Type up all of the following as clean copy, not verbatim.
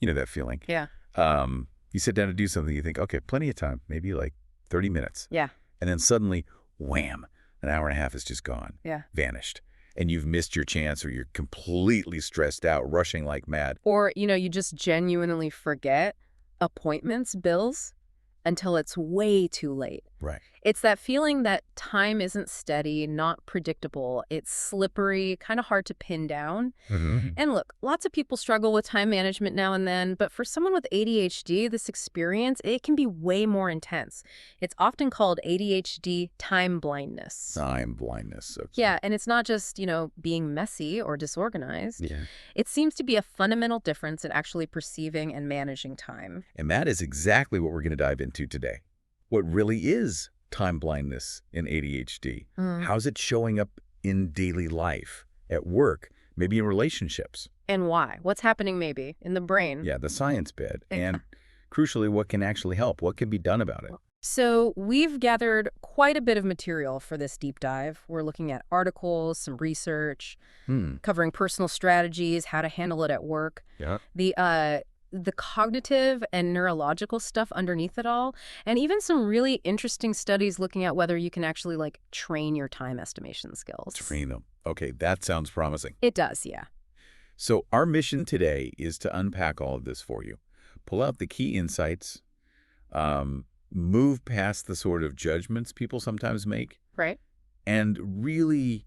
You know that feeling. Yeah. You sit down to do something, you think, okay, plenty of time, maybe like 30 minutes. Yeah. And then suddenly, wham, an hour and a half is just gone, Yeah. vanished. And you've missed your chance, or you're completely stressed out, rushing like mad. Or, you just genuinely forget appointments, bills, until it's way too late. Right. It's that feeling that time isn't steady, not predictable. It's slippery, kind of hard to pin down. Mm-hmm. And look, lots of people struggle with time management now and then, but for someone with ADHD, this experience, it can be way more intense. It's often called ADHD time blindness. Time blindness. Okay. Yeah, and it's not just, being messy or disorganized. Yeah. It seems to be a fundamental difference in actually perceiving and managing time. And that is exactly what we're going to dive into today. What really is time blindness in ADHD? How's it showing up in daily life, at work, maybe in relationships? And why? What's happening maybe in the brain? Yeah, the science bit. And crucially, what can actually help? What can be done about it? So we've gathered quite a bit of material for this deep dive. We're looking at articles, some research, covering personal strategies, how to handle it at work. Yeah. The cognitive and neurological stuff underneath it all, and even some really interesting studies looking at whether you can actually, train your time estimation skills. Train them. Okay, that sounds promising. It does, yeah. So our mission today is to unpack all of this for you. Pull out the key insights, move past the sort of judgments people sometimes make, Right. and really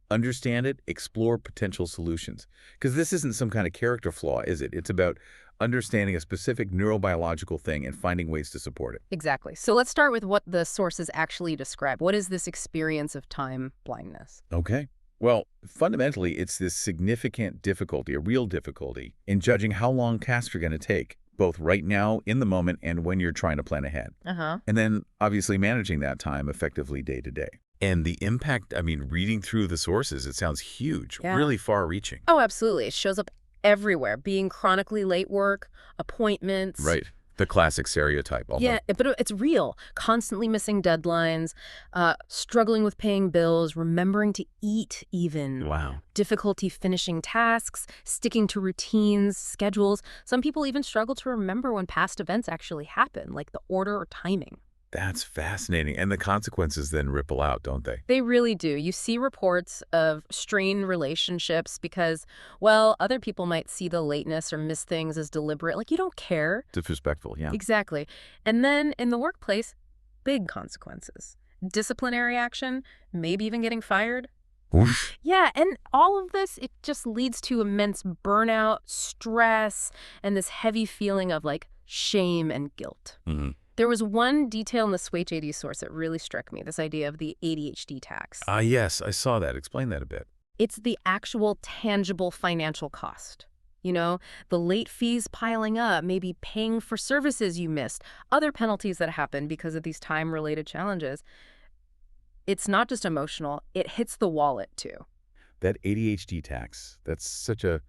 understand it, explore potential solutions. Because this isn't some kind of character flaw, is it? It's about understanding a specific neurobiological thing and finding ways to support it. Exactly. So let's start with what the sources actually describe. What is this experience of time blindness? Okay. Well, fundamentally, it's this significant difficulty, a real difficulty, in judging how long tasks are going to take, both right now, in the moment, and when you're trying to plan ahead. And then, obviously, managing that time effectively day to day. And the impact, reading through the sources, it sounds huge, really far-reaching. Oh, absolutely. It shows up everywhere. Being chronically late work, appointments. Right. The classic stereotype. Yeah, but it's real. Constantly missing deadlines, struggling with paying bills, remembering to eat even. Wow. Difficulty finishing tasks, sticking to routines, schedules. Some people even struggle to remember when past events actually happen, like the order or timing. That's fascinating. And the consequences then ripple out, don't they? They really do. You see reports of strained relationships because, other people might see the lateness or miss things as deliberate. Like, you don't care. Disrespectful, yeah. Exactly. And then in the workplace, big consequences. Disciplinary action, maybe even getting fired. Whoosh. Yeah, and all of this, it just leads to immense burnout, stress, and this heavy feeling of, shame and guilt. Mm-hmm. There was one detail in the SWAIT-AD source that really struck me, this idea of the ADHD tax. Yes, I saw that. Explain that a bit. It's the actual tangible financial cost. The late fees piling up, maybe paying for services you missed, other penalties that happen because of these time-related challenges. It's not just emotional, it hits the wallet too. That ADHD tax, that's such a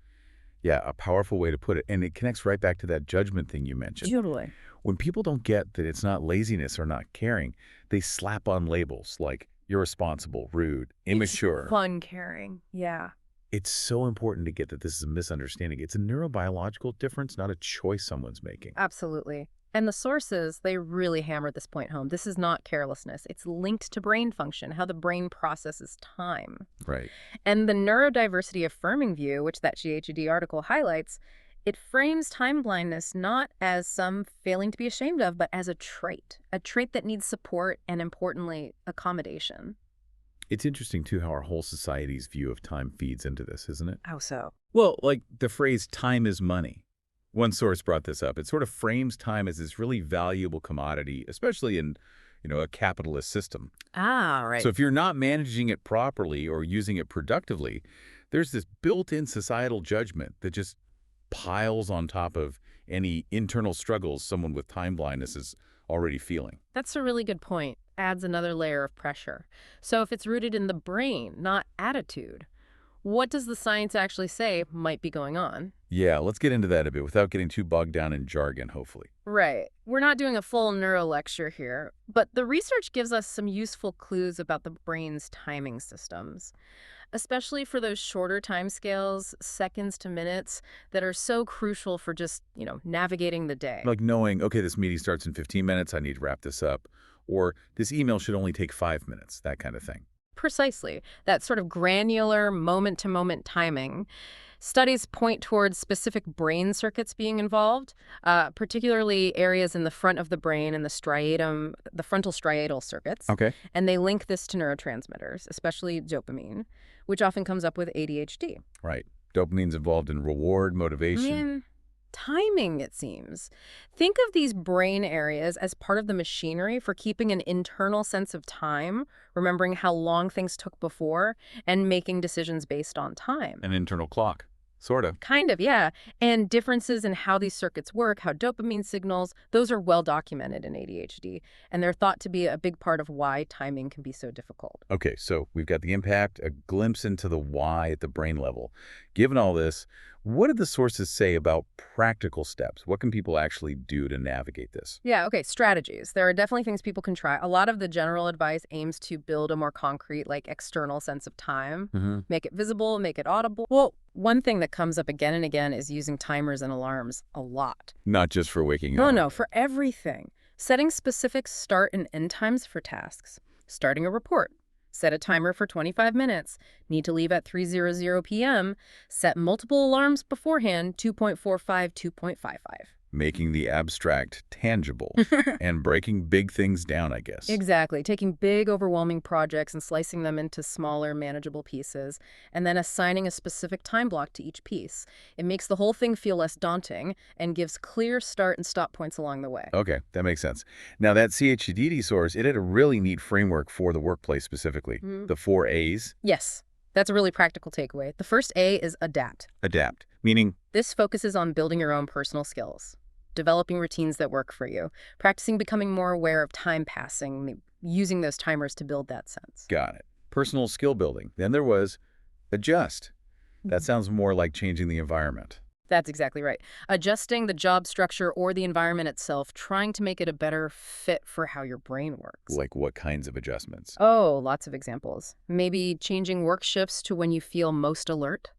powerful way to put it. And it connects right back to that judgment thing you mentioned. Totally. When people don't get that it's not laziness or not caring, they slap on labels like irresponsible, rude, immature. It's fun caring, yeah. It's so important to get that this is a misunderstanding. It's a neurobiological difference, not a choice someone's making. Absolutely. And the sources, they really hammered this point home. This is not carelessness. It's linked to brain function, how the brain processes time. Right. And the neurodiversity affirming view, which that CHADD article highlights, it frames time blindness not as some failing to be ashamed of, but as a trait that needs support and, importantly, accommodation. It's interesting, too, how our whole society's view of time feeds into this, isn't it? How so? Well, like the phrase time is money. One source brought this up. It sort of frames time as this really valuable commodity, especially in, a capitalist system. Ah, right. So if you're not managing it properly or using it productively, there's this built-in societal judgment that just piles on top of any internal struggles someone with time blindness is already feeling. That's a really good point. Adds another layer of pressure. So if it's rooted in the brain, not attitude, what does the science actually say might be going on? Yeah, let's get into that a bit without getting too bogged down in jargon, hopefully. Right. We're not doing a full neuro lecture here, but the research gives us some useful clues about the brain's timing systems. especially for those shorter time scales, seconds to minutes, that are so crucial for just, navigating the day. Like knowing, okay, this meeting starts in 15 minutes, I need to wrap this up. Or this email should only take 5 minutes, that kind of thing. Precisely. That sort of granular, moment-to-moment timing. Studies point towards specific brain circuits being involved, particularly areas in the front of the brain and the frontal striatal circuits. Okay. And they link this to neurotransmitters, especially dopamine, which often comes up with ADHD. Right. Dopamine's involved in reward, motivation. Timing, it seems. Think of these brain areas as part of the machinery for keeping an internal sense of time, remembering how long things took before, and making decisions based on time. An internal clock. Sort of. Kind of, yeah. And differences in how these circuits work, how dopamine signals, those are well documented in ADHD, and they're thought to be a big part of why timing can be so difficult. Okay, so we've got the impact, a glimpse into the why at the brain level. Given all this, what did the sources say about practical steps? What can people actually do to navigate this? Yeah, okay, strategies. There are definitely things people can try. A lot of the general advice aims to build a more concrete, external sense of time, make it visible, make it audible. Well, one thing that comes up again and again is using timers and alarms a lot. Not just for waking up. No, for everything. Setting specific start and end times for tasks. Starting a report. Set a timer for 25 minutes. Need to leave at 3:00 p.m. Set multiple alarms beforehand, 2.45, 2.55. Making the abstract tangible and breaking big things down, I guess. Exactly. Taking big, overwhelming projects and slicing them into smaller, manageable pieces, and then assigning a specific time block to each piece. It makes the whole thing feel less daunting and gives clear start and stop points along the way. Okay, that makes sense. Now, that CHADD source, it had a really neat framework for the workplace specifically. The 4 A's. Yes, that's a really practical takeaway. The first A is adapt. Adapt, meaning This focuses on building your own personal skills, developing routines that work for you, practicing becoming more aware of time passing, using those timers to build that sense. got it. Personal skill building. Then there was adjust. That sounds more like changing the environment. That's exactly right. Adjusting the job structure or the environment itself, trying to make it a better fit for how your brain works. Like what kinds of adjustments? Oh, lots of examples. Maybe changing work shifts to when you feel most alert.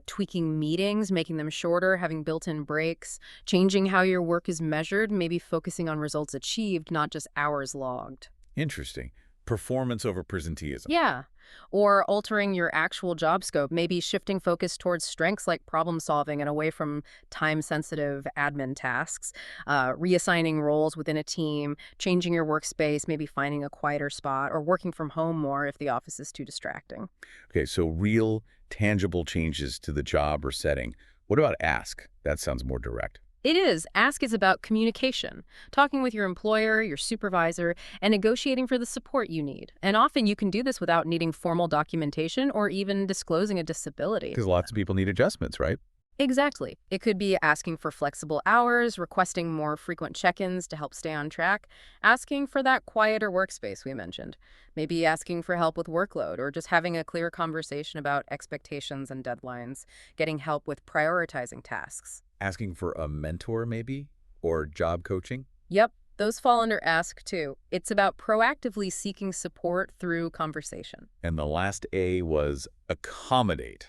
Tweaking meetings, making them shorter, having built-in breaks, changing how your work is measured, maybe focusing on results achieved, not just hours logged. Interesting. Performance over presenteeism. Yeah. Or altering your actual job scope, maybe shifting focus towards strengths like problem solving and away from time-sensitive admin tasks, reassigning roles within a team, changing your workspace, maybe finding a quieter spot, or working from home more if the office is too distracting. Okay, so real, tangible changes to the job or setting. What about ask? That sounds more direct. It is. Ask is about communication, talking with your employer, your supervisor, and negotiating for the support you need. And often you can do this without needing formal documentation or even disclosing a disability. Because lots of people need adjustments, right? Exactly. It could be asking for flexible hours, requesting more frequent check-ins to help stay on track, asking for that quieter workspace we mentioned, maybe asking for help with workload, or just having a clear conversation about expectations and deadlines, getting help with prioritizing tasks. Asking for a mentor, maybe? Or job coaching? Yep, those fall under ask, too. It's about proactively seeking support through conversation. And the last A was accommodate.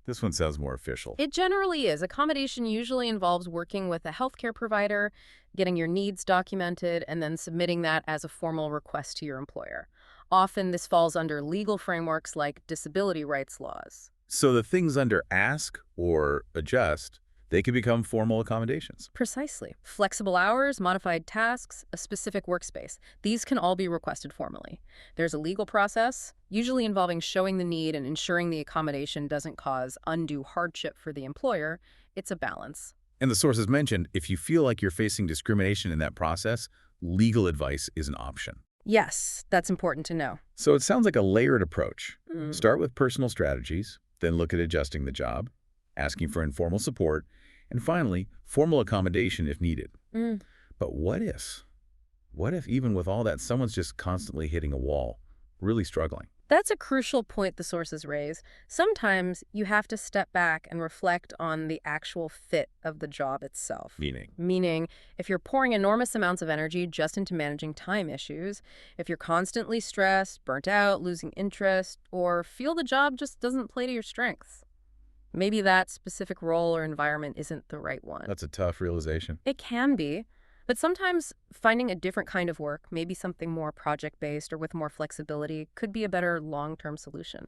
This one sounds more official. It generally is. Accommodation usually involves working with a healthcare provider, getting your needs documented, and then submitting that as a formal request to your employer. Often this falls under legal frameworks like disability rights laws. So the things under ask or adjust, they could become formal accommodations. Precisely. Flexible hours, modified tasks, a specific workspace. These can all be requested formally. There's a legal process, usually involving showing the need and ensuring the accommodation doesn't cause undue hardship for the employer. It's a balance. And the sources mentioned, if you feel like you're facing discrimination in that process, legal advice is an option. Yes, that's important to know. So it sounds like a layered approach. Start with personal strategies, then look at adjusting the job, asking for informal support, and finally, formal accommodation if needed. But what if? What if even with all that, someone's just constantly hitting a wall, really struggling? That's a crucial point the sources raise. Sometimes you have to step back and reflect on the actual fit of the job itself. Meaning, if you're pouring enormous amounts of energy just into managing time issues, if you're constantly stressed, burnt out, losing interest, or feel the job just doesn't play to your strengths, maybe that specific role or environment isn't the right one. That's a tough realization. It can be. But sometimes finding a different kind of work, maybe something more project-based or with more flexibility, could be a better long-term solution.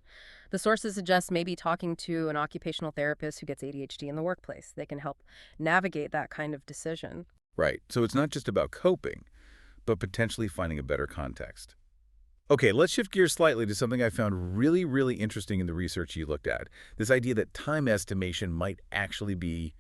The sources suggest maybe talking to an occupational therapist who gets ADHD in the workplace. They can help navigate that kind of decision. Right. So it's not just about coping, but potentially finding a better context. Okay, let's shift gears slightly to something I found really, really interesting in the research you looked at. This idea that time estimation might actually be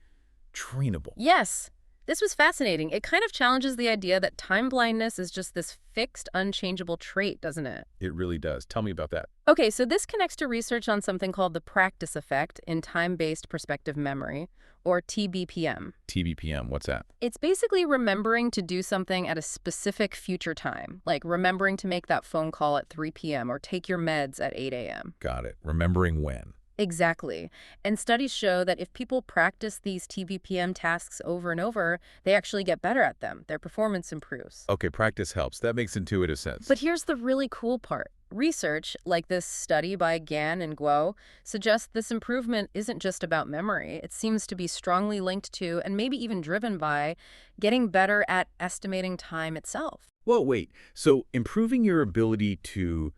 trainable. Yes. This was fascinating. It kind of challenges the idea that time blindness is just this fixed, unchangeable trait, doesn't it? It really does. Tell me about that. Okay, so this connects to research on something called the practice effect in time-based perspective memory, or TBPM. TBPM, what's that? It's basically remembering to do something at a specific future time, like remembering to make that phone call at 3 p.m. or take your meds at 8 a.m. Got it. Remembering when. Exactly. And studies show that if people practice these TBPM tasks over and over, they actually get better at them. Their performance improves. Okay, practice helps. That makes intuitive sense. But here's the really cool part. Research, like this study by Gan and Guo, suggests this improvement isn't just about memory. It seems to be strongly linked to, and maybe even driven by, getting better at estimating time itself. Whoa, wait. So improving your ability to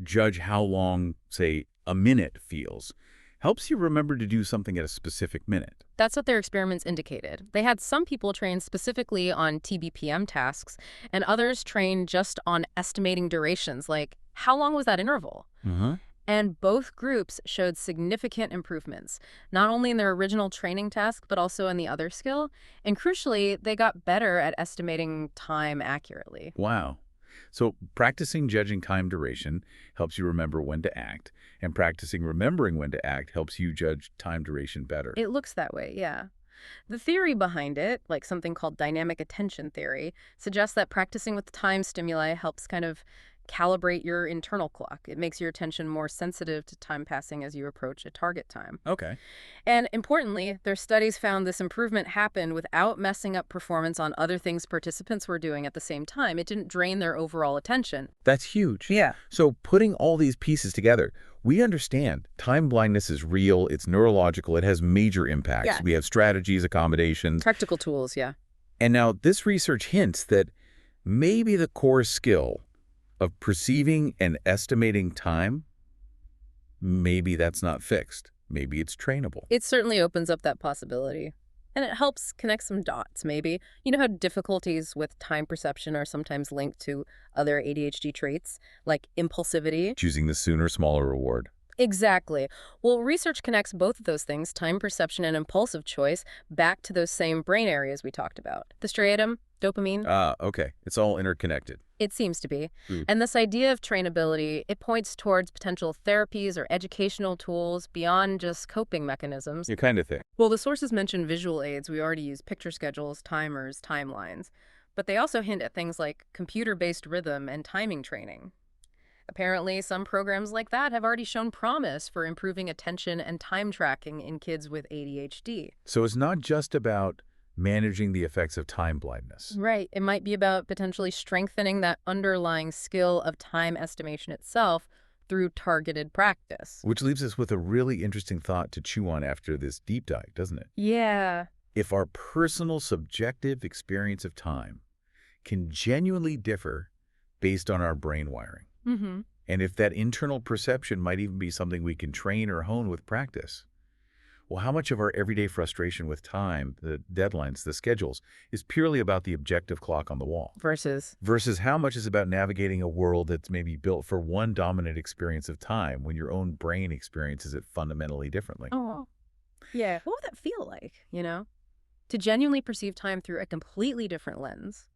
judge how long, say, a minute feels helps you remember to do something at a specific minute. That's what their experiments indicated. They had some people trained specifically on TBPM tasks, and others trained just on estimating durations, like how long was that interval? And both groups showed significant improvements, not only in their original training task, but also in the other skill. And crucially, they got better at estimating time accurately. Wow. So practicing judging time duration helps you remember when to act, and practicing remembering when to act helps you judge time duration better. It looks that way, yeah. The theory behind it, like something called dynamic attention theory, suggests that practicing with time stimuli helps kind of calibrate your internal clock. It makes your attention more sensitive to time passing as you approach a target time. Okay. And importantly, their studies found this improvement happened without messing up performance on other things participants were doing at the same time. It didn't drain their overall attention. That's huge. Yeah. So putting all these pieces together, we understand time blindness is real, it's neurological, it has major impacts. Yeah. We have strategies, accommodations. Practical tools, yeah. And now this research hints that maybe the core skill of perceiving and estimating time, maybe that's not fixed. Maybe it's trainable. It certainly opens up that possibility. And it helps connect some dots, maybe. You know how difficulties with time perception are sometimes linked to other ADHD traits, like impulsivity? Choosing the sooner, smaller reward. Exactly. Well, research connects both of those things, time perception and impulsive choice, back to those same brain areas we talked about. The striatum, dopamine. Okay. It's all interconnected. It seems to be. And this idea of trainability, it points towards potential therapies or educational tools beyond just coping mechanisms. You kind of think. Well, the sources mention visual aids. We already use picture schedules, timers, timelines. But they also hint at things like computer-based rhythm and timing training. Apparently, some programs like that have already shown promise for improving attention and time tracking in kids with ADHD. So it's not just about managing the effects of time blindness. Right. It might be about potentially strengthening that underlying skill of time estimation itself through targeted practice. Which leaves us with a really interesting thought to chew on after this deep dive, doesn't it? Yeah. If our personal subjective experience of time can genuinely differ based on our brain wiring, and if that internal perception might even be something we can train or hone with practice, well, how much of our everyday frustration with time, the deadlines, the schedules, is purely about the objective clock on the wall? Versus how much is about navigating a world that's maybe built for one dominant experience of time when your own brain experiences it fundamentally differently? Oh, yeah. What would that feel like, you know? To genuinely perceive time through a completely different lens.